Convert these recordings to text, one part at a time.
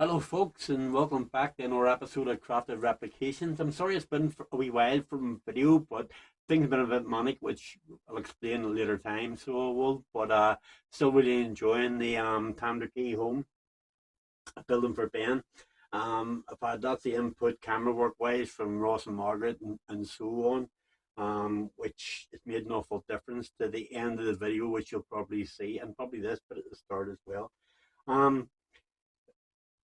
Hello, folks, and welcome back to another episode of Crafted Replications. I'm sorry it's been for a wee while from video, but things have been a bit manic, which I'll explain at a later time. So I will, but still really enjoying the Tandragee home building for Ben. I've had lots of input camera work wise from Ross and Margaret and so on, which has made an awful difference to the end of the video, which you'll probably see, and probably this, but at the start as well. Um,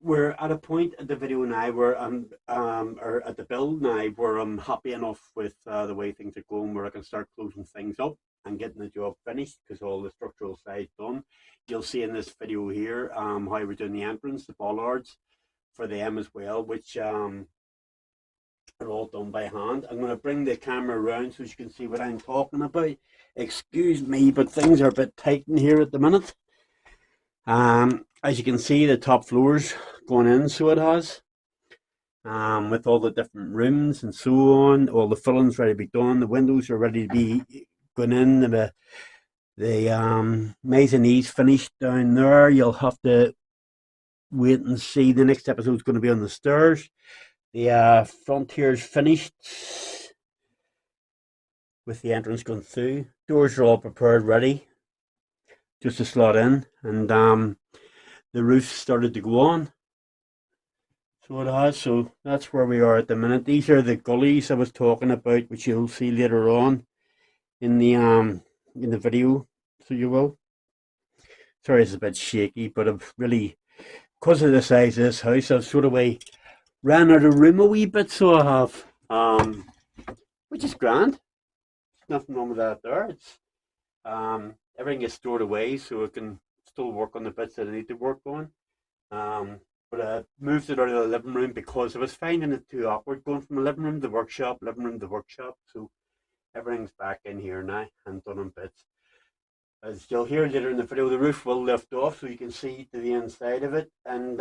we're at a point at the video now where or at the build now where I'm happy enough with the way things are going, where I can start closing things up and getting the job finished because all the structural side's done. You'll see in this video here how we're doing the entrance, the bollards for them as well, which are all done by hand. I'm going to bring the camera around so you can see what I'm talking about. Excuse me, but things are a bit tight in here at the minute. As you can see, the top floor's going in, so it has. With all the different rooms and so on, all the fillings ready to be done. The windows are ready to be going in. The mezzanine's finished down there. You'll have to wait and see. The next episode's going to be on the stairs. The frontier's finished with the entrance going through. Doors are all prepared, ready, just to slot in, and the roof started to go on. So it has. So that's where we are at the minute. These are the gullies I was talking about, which you'll see later on in the video. So you will. Sorry, it's a bit shaky, but I've really, because of the size of this house, I've sort of ran out of room a wee bit. So I have, which is grand. Nothing wrong with that there. It's everything is stored away, so I can still work on the bits that I need to work on. But I moved it out of the living room because I was finding it too awkward going from the living room to the workshop, living room to the workshop. So everything's back in here now and done in bits. As you'll hear later in the video, the roof will lift off so you can see to the inside of it. And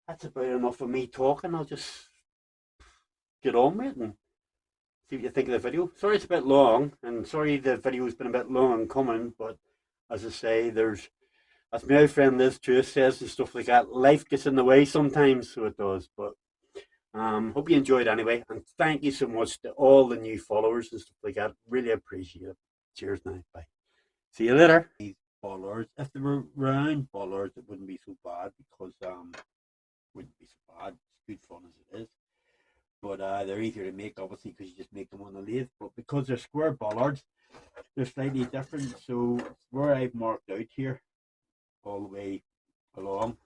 that's about enough of me talking. I'll just get on with it and see what you think of the video. Sorry it's a bit long, and sorry the video's been a bit long coming, but as I say, as my friend Liz Truth says and stuff like that, life gets in the way sometimes, so it does. But hope you enjoyed anyway, and thank you so much to all the new followers and stuff like that. Really appreciate it. Cheers now. Bye. See you later. These bollards, if they were round bollards, it wouldn't be so bad because it wouldn't be so bad. It's good fun as it is. But they're easier to make, obviously, because you just make them on the lathe. But because they're square bollards, they're slightly different. So where I've marked out here, all the way along,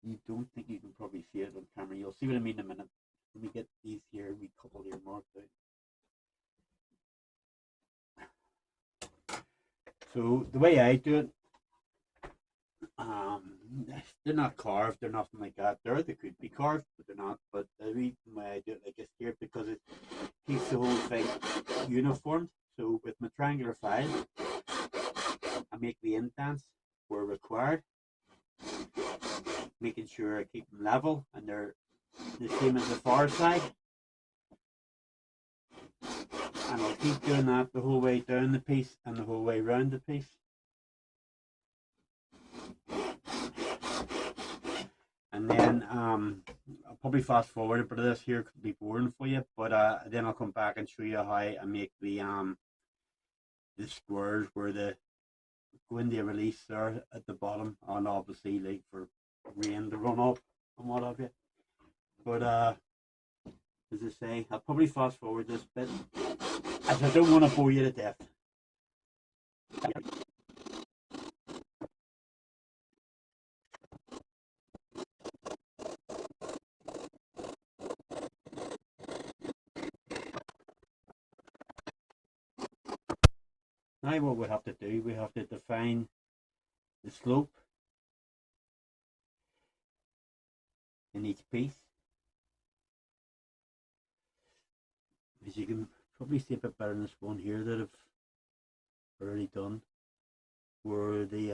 you don't think you can probably see it on camera. You'll see what I mean in a minute. Let me get these here, we couple here marked out. So the way I do it, they're not carved, they're nothing like that. They could be carved, but they're not. But the reason why I do it like this here, because it keeps the whole thing uniform. So with my triangular file, I make the indents where required, making sure I keep them level and they're the same as the far side. And I'll keep doing that the whole way down the piece and the whole way around the piece. And then I'll probably fast forward a bit of this here, could be boring for you, but then I'll come back and show you how I make the squares where the go in the release there at the bottom, and obviously like for rain to run up and what have you. But as I say, I'll probably fast forward this bit as I don't want to bore you to death. Now what we have to do, we have to define the slope in each piece. As you can probably see a bit better in this one here that I've already done, where the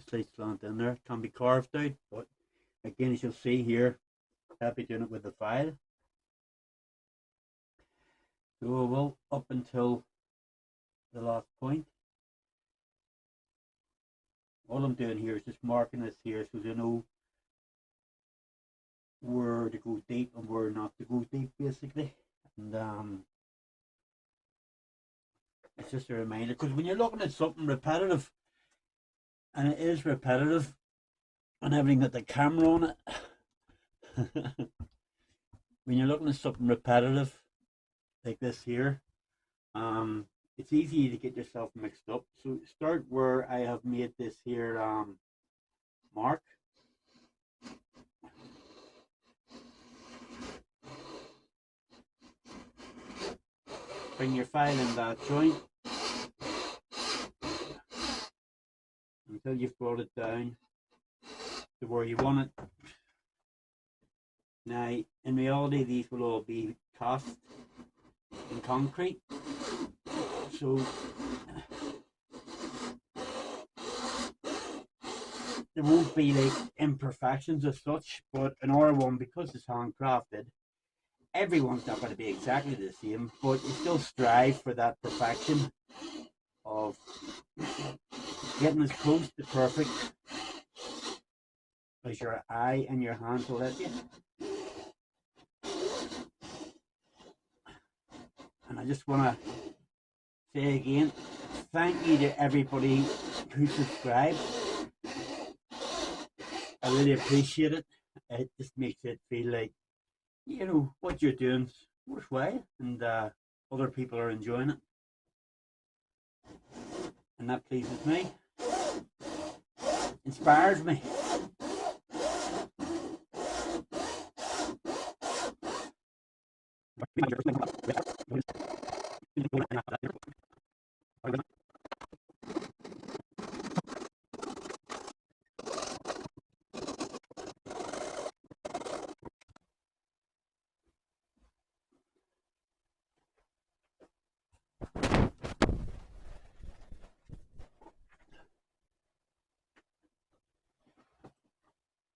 slight slant in there can be carved out, but again, as you'll see here, I'll be doing it with the file. So we will up until the last point. all I'm doing here is just marking this here so they know where to go deep and where not to go deep, basically. And it's just a reminder, because when you're looking at something repetitive, and it is repetitive, and everything got the camera on it, when you're looking at something repetitive like this here, it's easy to get yourself mixed up. So start where I have made this here mark. Bring your file in that joint until you've brought it down to where you want it. Now, in reality, these will all be cast in concrete, so there won't be like imperfections as such. But in our one, because it's handcrafted, everyone's not going to be exactly the same, but you still strive for that perfection of getting as close to perfect as your eye and your hand will let you. And I just want to say again, thank you to everybody who subscribed. I really appreciate it. It just makes it feel like, you know, what you're doing is worthwhile, and other people are enjoying it. And that pleases me. Inspires me.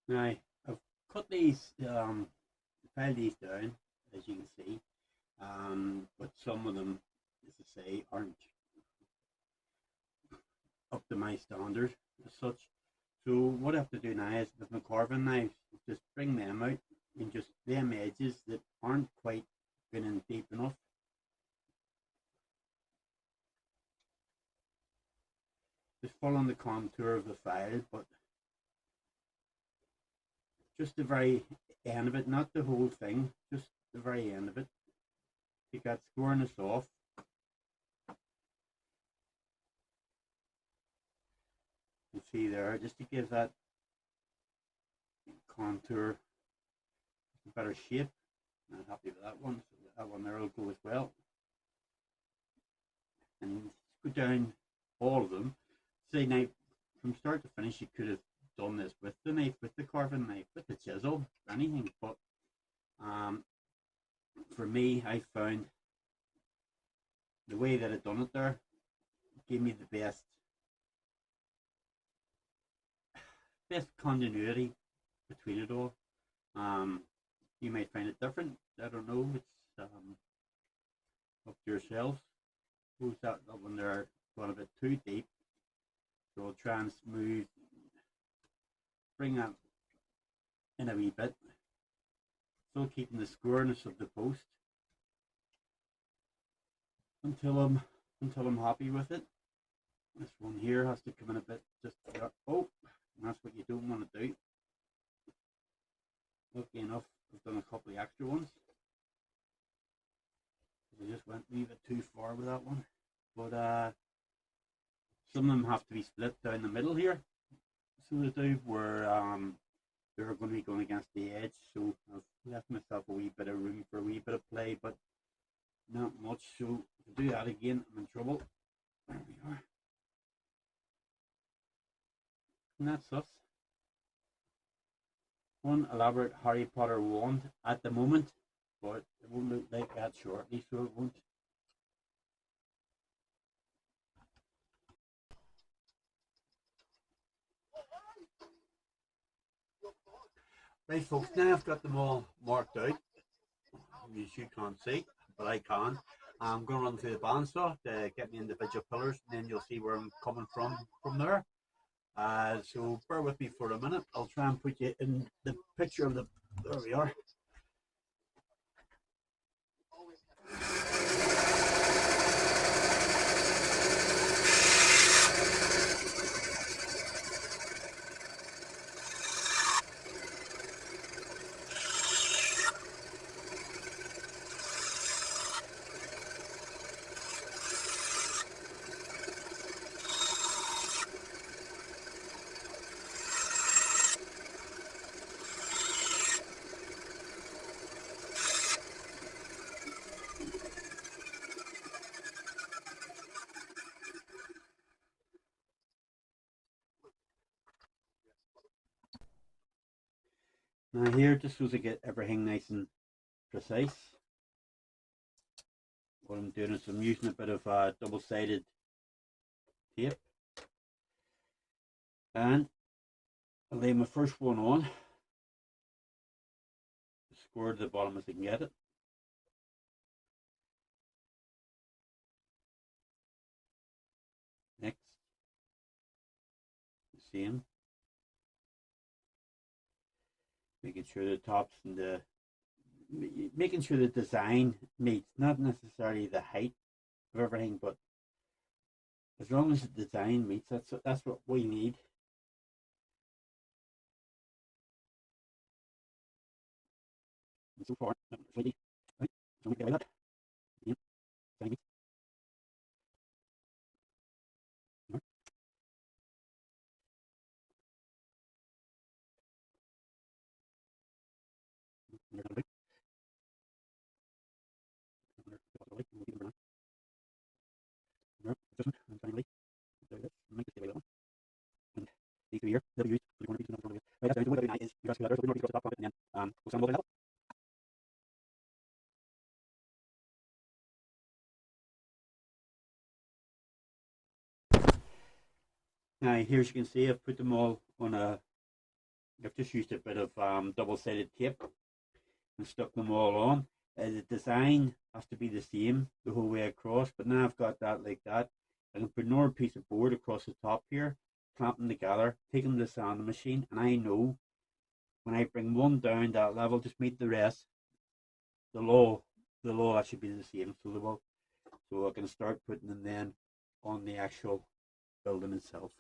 Now, I've cut these, filed these down, as you can see, but some of them, as I say, aren't up to my standard as such. So what I have to do now is with my carving knives, just bring them out and just them edges that aren't quite been in deep enough. Just following the contour of the file, but just the very end of it, not the whole thing, just the very end of it. Take that squareness off. You see there, just to give that contour a better shape. Not happy with that one, so that one there will go as well. And go down all of them. See, now from start to finish, you could have done this with the knife, with the carving knife, with the chisel, anything, but for me, I found the way that I done it there gave me the best continuity between it all. You might find it different, I don't know, it's up to yourselves. Suppose that one there got a bit too deep, so I'll try and smooth, bring that in a wee bit, still keeping the squareness of the post until I'm happy with it. This one here has to come in a bit, just oh, and that's what you don't want to do. Lucky enough, I've done a couple of extra ones. I just went a wee bit too far with that one, but some of them have to be split down the middle here, so they do, where they're going to be going against the edge. So I've left myself a wee bit of room for a wee bit of play, but not much. So to do that again, I'm in trouble. There we are. And that's us. One elaborate Harry Potter wand at the moment, but it won't look like that shortly, so it won't. Right folks, now I've got them all marked out, as you can't see, but I can. I'm going to run through the bandsaw to get the individual pillars, and then you'll see where I'm coming from there. So bear with me for a minute. I'll try and put you in the picture of the. There we are. Now here, just so to get everything nice and precise, what I'm doing is I'm using a bit of double-sided tape, and I'll lay my first one on, score to the bottom as I can get it. Next, the same, making sure the tops and the making sure the design meets, not necessarily the height of everything, but as long as the design meets, that's what we need. And so far, slightly, right? So we get like that. Yep. Thank you. Now here, as you can see, I've put them all on a. I've just used a bit of double-sided tape and stuck them all on. The design has to be the same the whole way across, but now I've got that like that. I can put another piece of board across the top here, clamp them together, take them to the sanding machine, and I know when I bring one down that level, just meet the rest, the law that should be the same. So they will, so I can start putting them then on the actual building itself.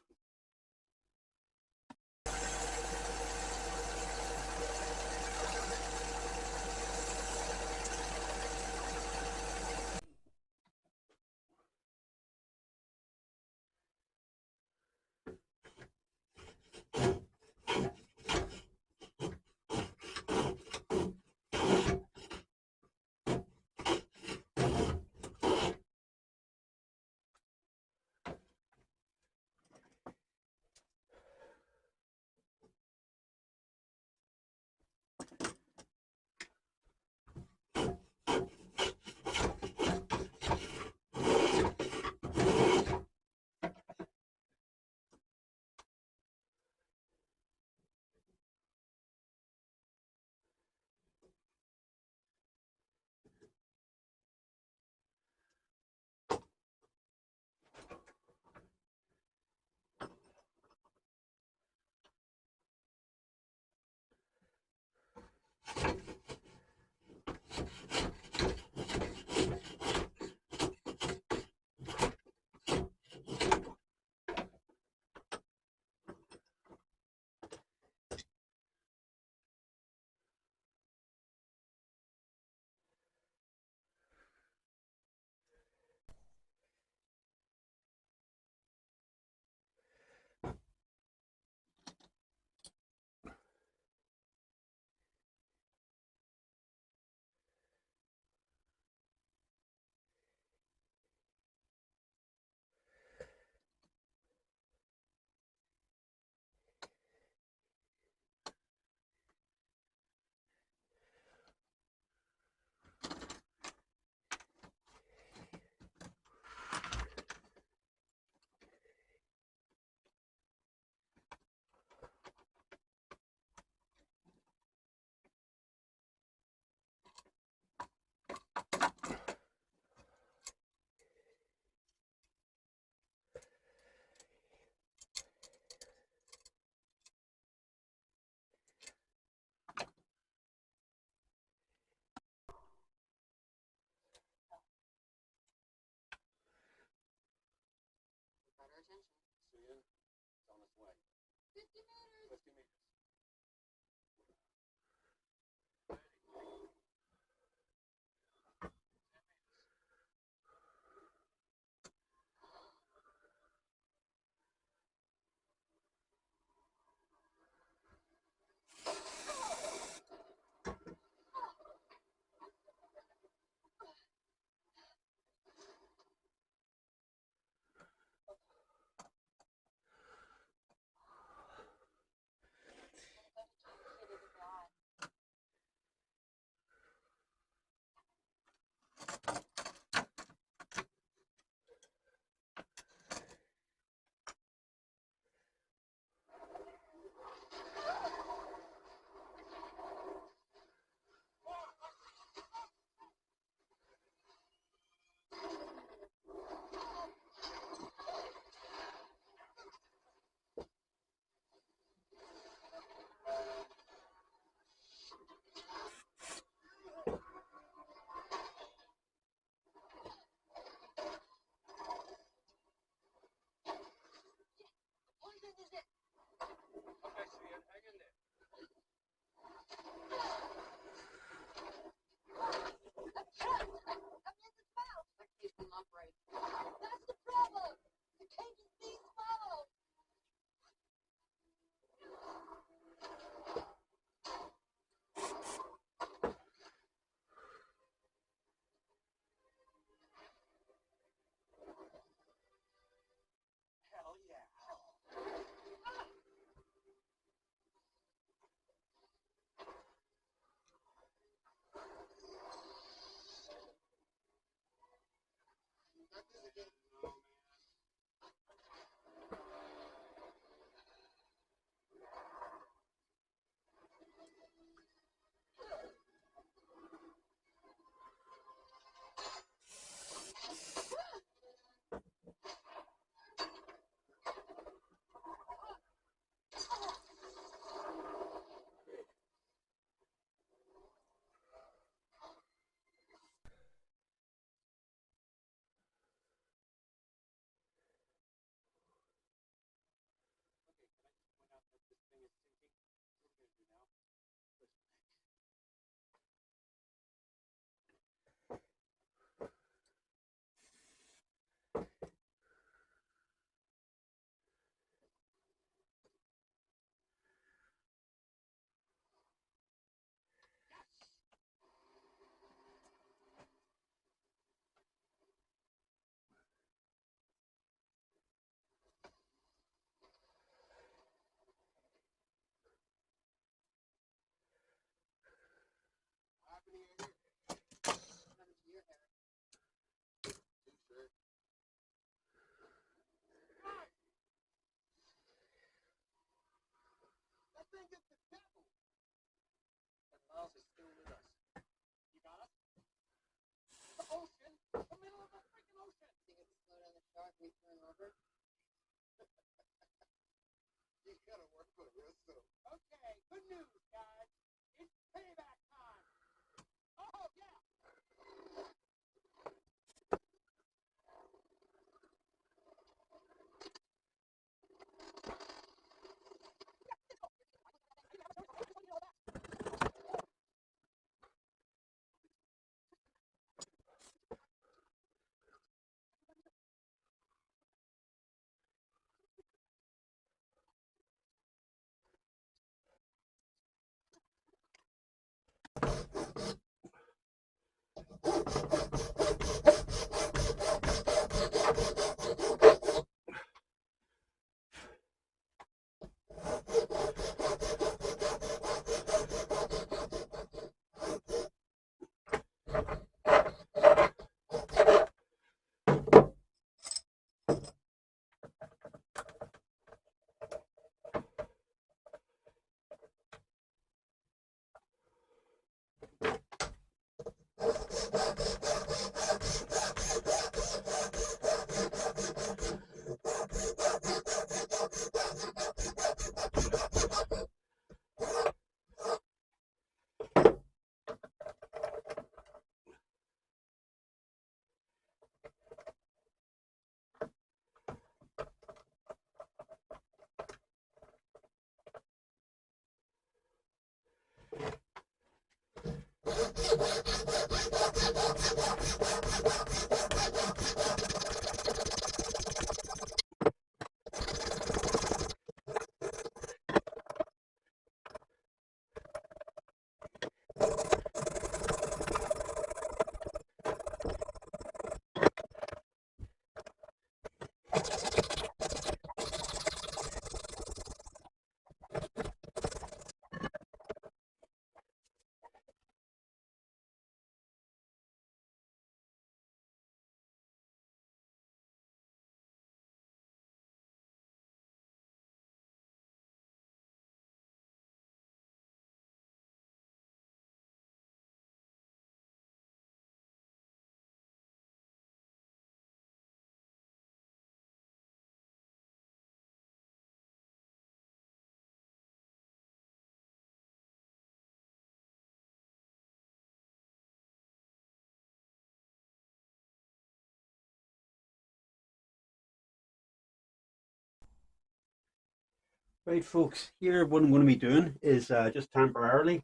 Right, folks, here what I'm going to be doing is just temporarily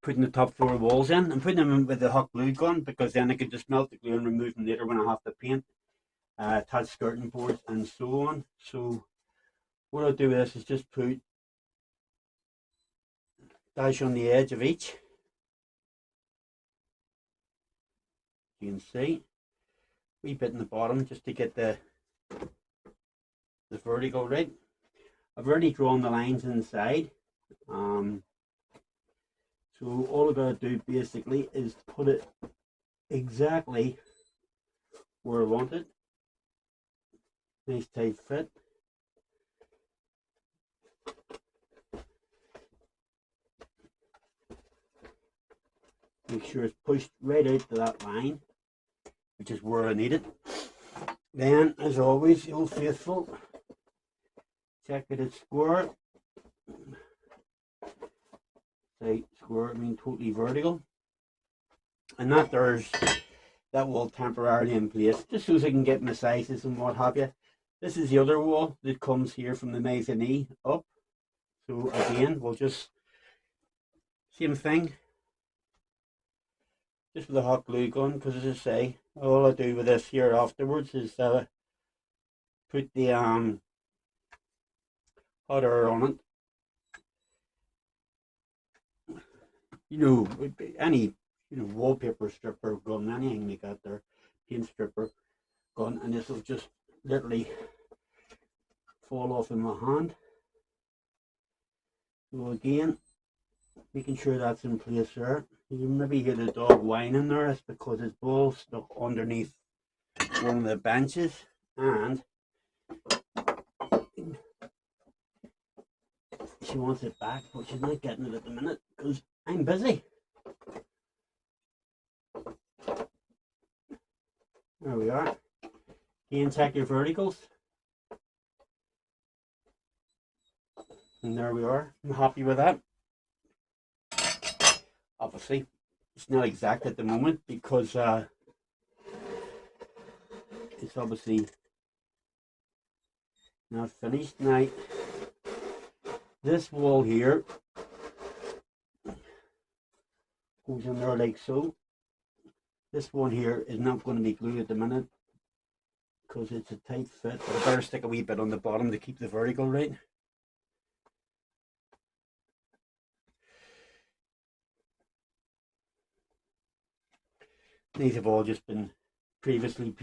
putting the top floor walls in. I'm putting them in with the hot glue gun because then I can just melt the glue and remove them later when I have to paint, attach skirting boards and so on. So what I'll do with this is just put dash on the edge of each. You can see wee bit in the bottom just to get the vertical right. I've already drawn the lines inside. So all I've got to do basically is put it exactly where I want it. Nice tight fit. Make sure it's pushed right out to that line, which is where I need it. Then, as always, the Old Faithful, check that it's square. Say square, I mean totally vertical. And that wall temporarily in place, just so I can get my sizes and what have you. This is the other wall that comes here from the mezzanine up. So again, we'll just, same thing, just with a hot glue gun, because as I say, all I do with this here afterwards is put the hot air on it. You know, any wallpaper stripper gun, anything like that there, paint stripper gun, and this will just literally fall off in my hand. So again, making sure that's in place there. You maybe hear the dog whining there. It's because his ball's stuck underneath one of the benches, and she wants it back, but she's not getting it at the minute because I'm busy. There we are. Again, check your verticals. And there we are. I'm happy with that. Obviously, it's not exact at the moment because it's obviously not finished. Now, this wall here goes in there like so. This one here is not going to be glued at the minute because it's a tight fit. But I better stick a wee bit on the bottom to keep the vertical right. These have all just been previously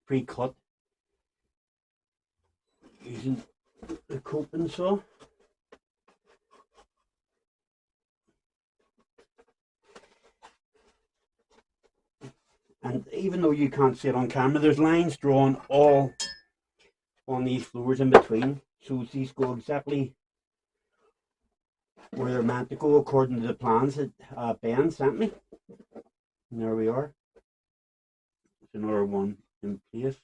pre-cut using the coping saw. And even though you can't see it on camera, there's lines drawn all on these floors in between. So these go exactly where they're meant to go according to the plans that Ben sent me. And there we are. There's another one in place.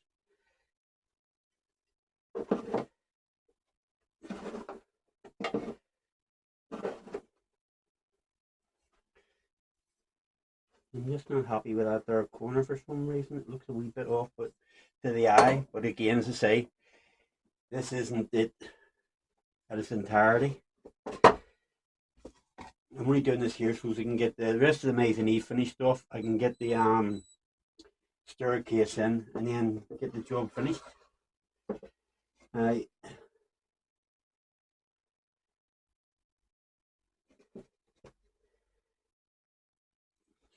I'm just not happy with that there corner for some reason. It looks a wee bit off, but to the eye. But again, as I say, this isn't it at its entirety. I'm only doing this here so I can get the rest of the mezzanine finished off. I can get the staircase in and then get the job finished.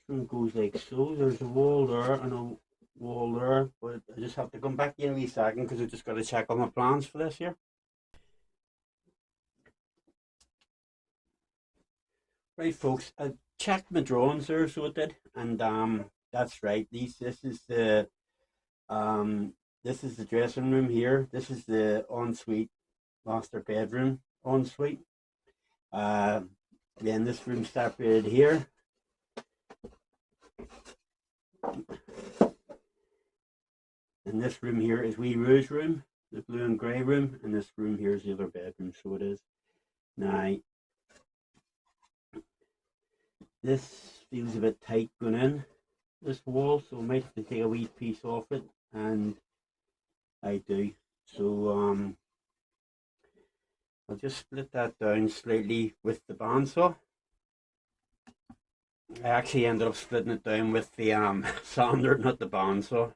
Room goes like so. There's a wall there and a wall there, but I just have to come back in a wee second because I just got to check all my plans for this here. Right, folks, I checked my drawings there, so it did, and that's right. This is the dressing room here. This is the ensuite master bedroom ensuite. Then this room separated here. And this room here is wee Rouge room, the blue and grey room, and this room here is the other bedroom, so it is. Now, this feels a bit tight going in, this wall, so I might have to take a wee piece off it, and I do. So I'll just split that down slightly with the bandsaw. I actually ended up splitting it down with the sander, not the bandsaw.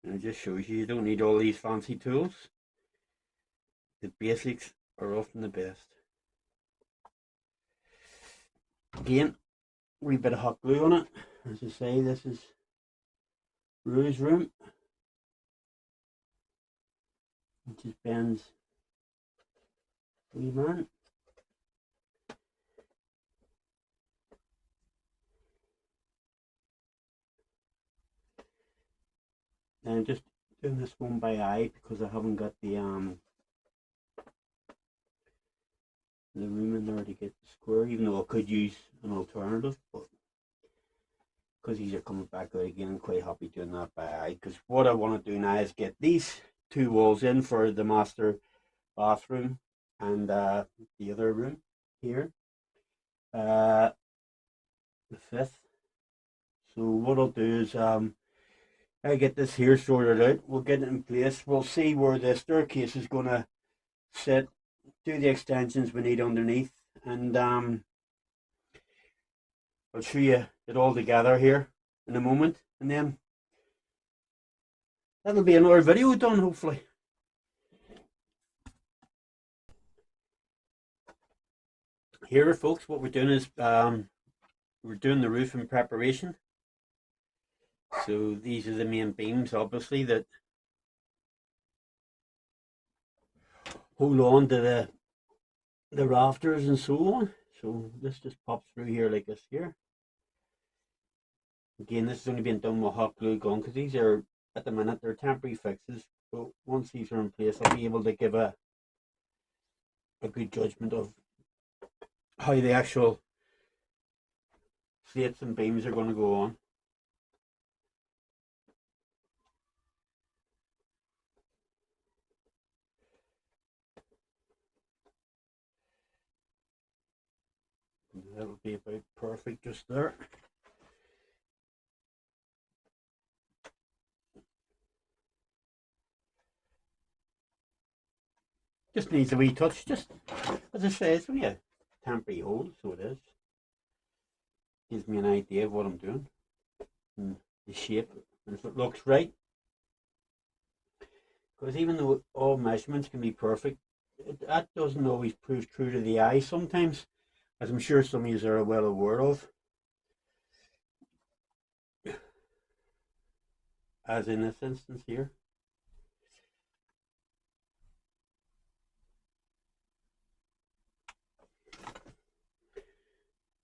And it just shows you don't need all these fancy tools. The basics are often the best. Again, a wee bit of hot glue on it. As I say, this is Rouge room, which is Ben's wee man. And I'm just doing this one by eye because I haven't got the room in there to get the square, even though I could use an alternative, but because these are coming back out again, I'm quite happy doing that by eye, because what I want to do now is get these two walls in for the master bathroom and the other room here, the fifth. So what I'll do is I get this here sorted out, we'll get it in place, we'll see where the staircase is going to sit, do the extensions we need underneath, and I'll show you it all together here in a moment, and then that'll be another video done, hopefully. Here, folks, what we're doing is we're doing the roof in preparation. So these are the main beams, obviously, that hold on to the rafters and so on. So this just pops through here like this here. Again, this is only being done with hot glue gun because these are, at the minute, they're temporary fixes. But once these are in place, I'll be able to give a good judgment of how the actual slates and beams are going to go on. That'll be about perfect just there. Just needs a wee touch, just as I say, it's only a temporary hole, so it is. Gives me an idea of what I'm doing and the shape, and if it looks right. Because even though all measurements can be perfect, that doesn't always prove true to the eye sometimes, as I'm sure some of you are well aware of. As in this instance here.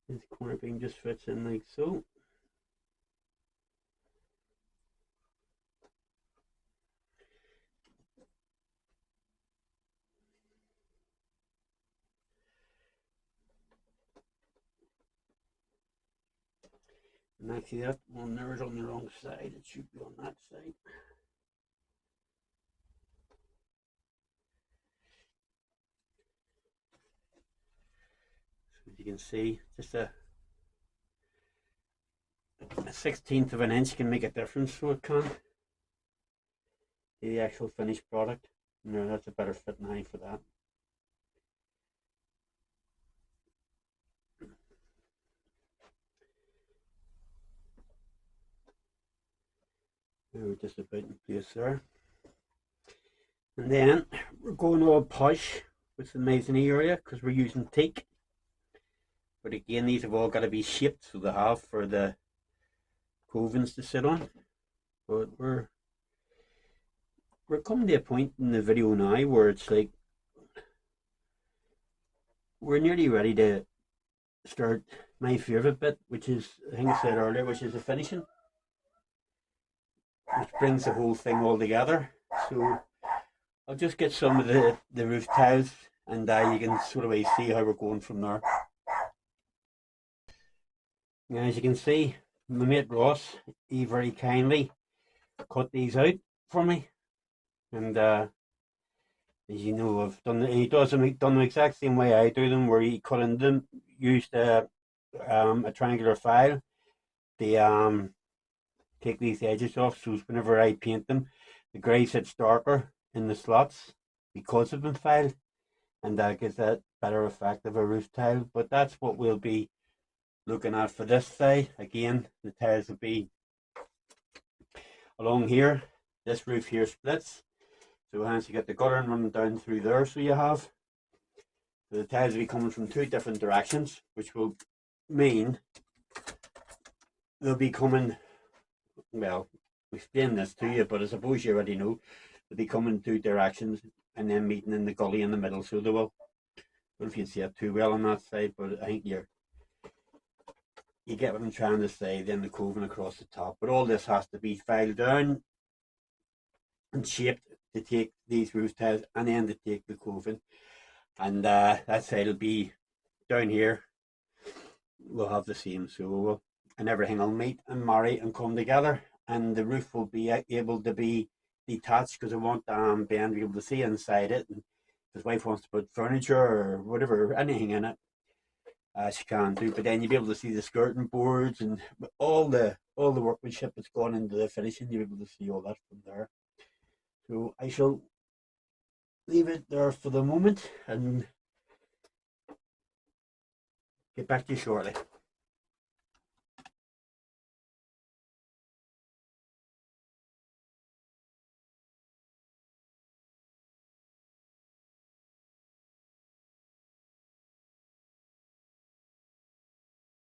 This corner beam just fits in like so. And actually that one there is on the wrong side, it should be on that side. So as you can see, just a 1/16 of an inch can make a difference, so it can. The actual finished product. No, that's a better fit now for that. We're just about in place there. And then we're going all posh with the masonry area because we're using teak. But again, these have all got to be shaped so they have for the covens to sit on. But we're coming to a point in the video now where it's like we're nearly ready to start my favourite bit, which is, I think I said earlier, which is the finishing, which brings the whole thing all together. So I'll just get some of the roof tiles, and you can sort of see how we're going from there. Now, as you can see, my mate Ross, he very kindly cut these out for me, and as you know, I've done he does them done the exact same way I do them, where he cut into them, used a triangular file to take these edges off, so whenever I paint them, the grey sits darker in the slots because they've been filed, and that gives that better effect of a roof tile. But that's what we'll be looking at for this side. Again, the tiles will be along here. This roof here splits, so hence you get the gutter running down through there. So you have the tiles will be coming from two different directions, which will mean they'll be coming, well, I'll explain this to you, but I suppose you already know, they'll be coming two directions and then meeting in the gully in the middle. So they will. I don't know if you can see it too well on that side, but I think you get what I'm trying to say. Then the coven across the top, but all this has to be filed down and shaped to take these roof tiles, and then to take the coven, and that side will be down here. We'll have the same, so and everything will meet and marry and come together, and the roof will be able to be detached because I want Ben to be able to see inside it, and if his wife wants to put furniture or whatever, anything in it, she can do. But then you'll be able to see the skirting boards and all the workmanship that's gone into the finishing. You'll be able to see all that from there. So I shall leave it there for the moment and get back to you shortly.